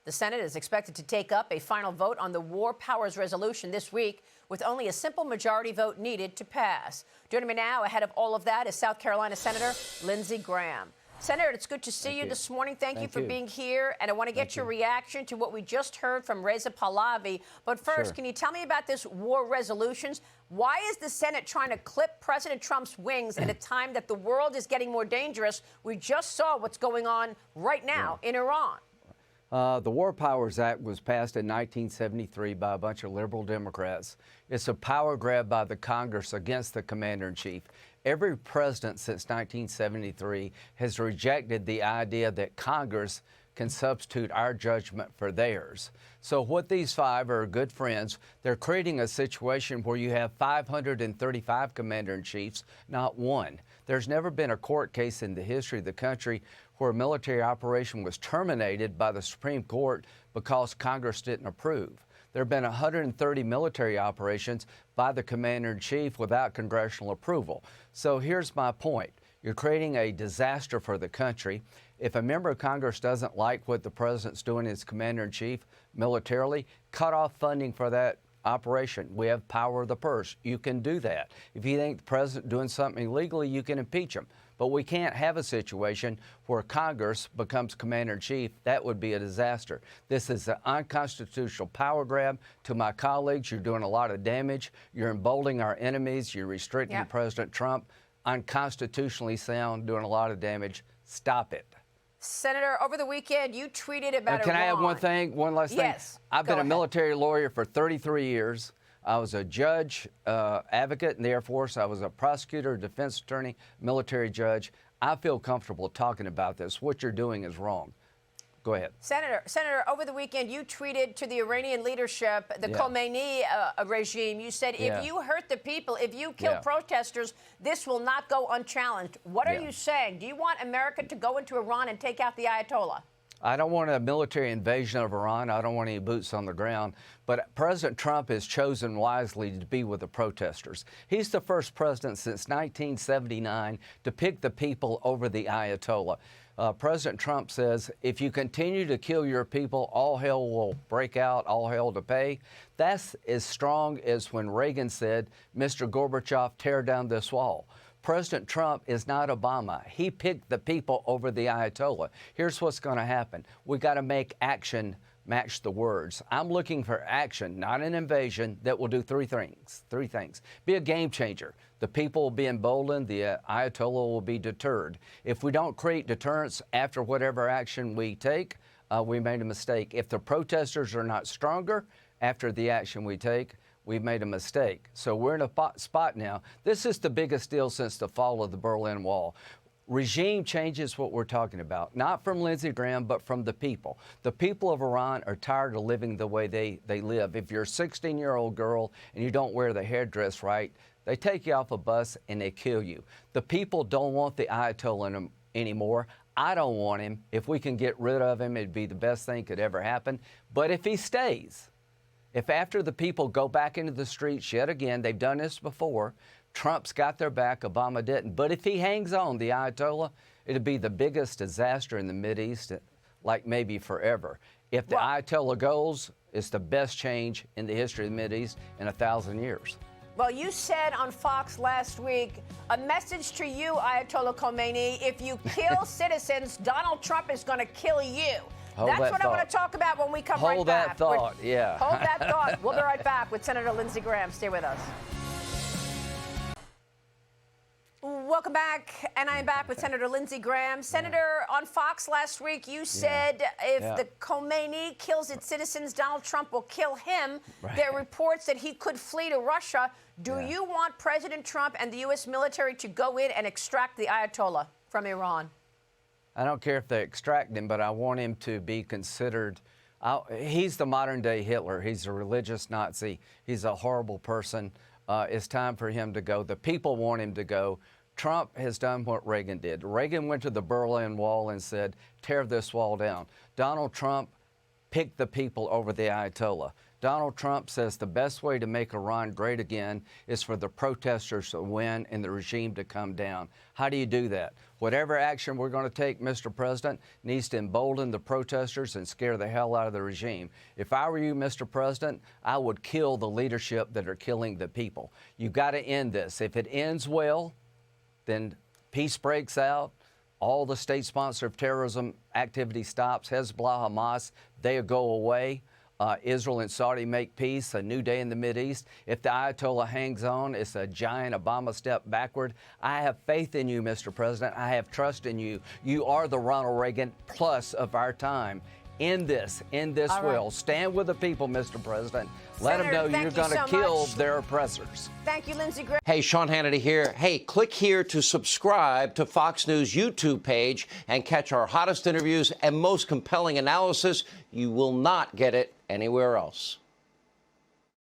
The Senate is expected to take up a final vote on the War Powers Resolution this week, with only a simple majority vote needed to pass. Joining me now ahead of all of that is South Carolina Senator Lindsey Graham. Senator, it's good to see you this morning. Thank you for being here. And I want to get your reaction to what we just heard from Reza Pahlavi. But first, can you tell me about this war resolutions? Why is the Senate trying to clip President Trump's wings at a time that the world is getting more dangerous? We just saw what's going on right now in Iran. The War Powers Act was passed in 1973 by a bunch of liberal Democrats. It's a power grab by the Congress against the commander-in-chief. Every president since 1973 has rejected the idea that Congress can substitute our judgment for theirs. So what these five are good friends. They're creating a situation where you have 535 commander-in-chiefs, not one. There's never been a court case in the history of the country where a military operation was terminated by the Supreme Court because Congress didn't approve. There have been 130 military operations by the commander-in-chief without congressional approval. So here's my point. You're creating a disaster for the country. If a member of Congress doesn't like what the president's doing as commander-in-chief militarily, cut off funding for that operation. We have power of the purse. You can do that. If you think the president doing something illegally, you can impeach him. But we can't have a situation where Congress becomes commander-in-chief. That would be a disaster. This is an unconstitutional power grab. To my colleagues, you're doing a lot of damage. You're emboldening our enemies. You're restricting President Trump. Unconstitutionally sound, doing a lot of damage. Stop it. Senator, over the weekend, you tweeted about Can Iran. I have one thing, one last thing? Yes. I've been a military lawyer for 33 years. I was a judge, advocate in the Air Force. I was a prosecutor, defense attorney, military judge. I feel comfortable talking about this. What you're doing is wrong. Go ahead. Senator, over the weekend, you tweeted to the Iranian leadership, the Khomeini regime. You said, if you hurt the people, if you kill protesters, this will not go unchallenged. What are you saying? Do you want America to go into Iran and take out the Ayatollah? I don't want a military invasion of Iran. I don't want any boots on the ground. But President Trump has chosen wisely to be with the protesters. He's the first president since 1979 to pick the people over the Ayatollah. President Trump says, if you continue to kill your people, all hell will break out, all hell to pay. That's as strong as when Reagan said, Mr. Gorbachev, tear down this wall. President Trump is not Obama. He picked the people over the Ayatollah. Here's what's going to happen. We got to make action match the words. I'm looking for action, not an invasion, that will do three things. Be a game changer. The people will be emboldened. The Ayatollah will be deterred. If we don't create deterrence after whatever action we take, we made a mistake. If the protesters are not stronger after the action we take, we've made a mistake. So we're in a spot now. This is the biggest deal since the fall of the Berlin Wall. Regime change is what we're talking about, not from Lindsey Graham, but from the people. The people of Iran are tired of living the way they live. If you're a 16-year-old girl and you don't wear the hairdress right, they take you off a bus and they kill you. The people don't want the Ayatollah anymore. I don't want him. If we can get rid of him, it'd be the best thing could ever happen. But if he stays, if after the people go back into the streets yet again, they've done this before, Trump's got their back, Obama didn't. But if he hangs on, the Ayatollah, it'd be the biggest disaster in the Mideast, like maybe forever. If the Ayatollah goes, it's the best change in the history of the Mideast in 1,000 years. Well, you said on Fox last week, a message to you, Ayatollah Khomeini, if you kill citizens, Donald Trump is going to kill you. That's what I want to talk about when we come right back. Hold that thought, yeah. Hold that thought. We'll be right back with Senator Lindsey Graham. Stay with us. Welcome back, and I'm back with Senator Lindsey Graham. Senator, on Fox last week, you said if the Khomeini kills its citizens, Donald Trump will kill him. There are reports that he could flee to Russia. Do you want President Trump and the U.S. military to go in and extract the Ayatollah from Iran? I don't care if they extract him, but I want him to be considered. He's the modern-day Hitler. He's a religious Nazi. He's a horrible person. It's time for him to go. The people want him to go. Trump has done what Reagan did. Reagan went to the Berlin Wall and said, tear this wall down. Donald Trump picked the people over the Ayatollah. Donald Trump says the best way to make Iran great again is for the protesters to win and the regime to come down. How do you do that? Whatever action we're going to take, Mr. President, needs to embolden the protesters and scare the hell out of the regime. If I were you, Mr. President, I would kill the leadership that are killing the people. You've got to end this. If it ends well, then peace breaks out. All the state-sponsored terrorism activity stops. Hezbollah, Hamas, they go away. Israel and Saudi make peace, a new day in the Mideast. If the Ayatollah hangs on, it's a giant Obama step backward. I have faith in you, Mr. President. I have trust in you. You are the Ronald Reagan plus of our time. End this will. Right. Stand with the people, Mr. President. Let them know you're going to kill their oppressors. Thank you, Lindsey Graham. Hey, Sean Hannity here. Hey, click here to subscribe to Fox News YouTube page and catch our hottest interviews and most compelling analysis. You will not get it anywhere else.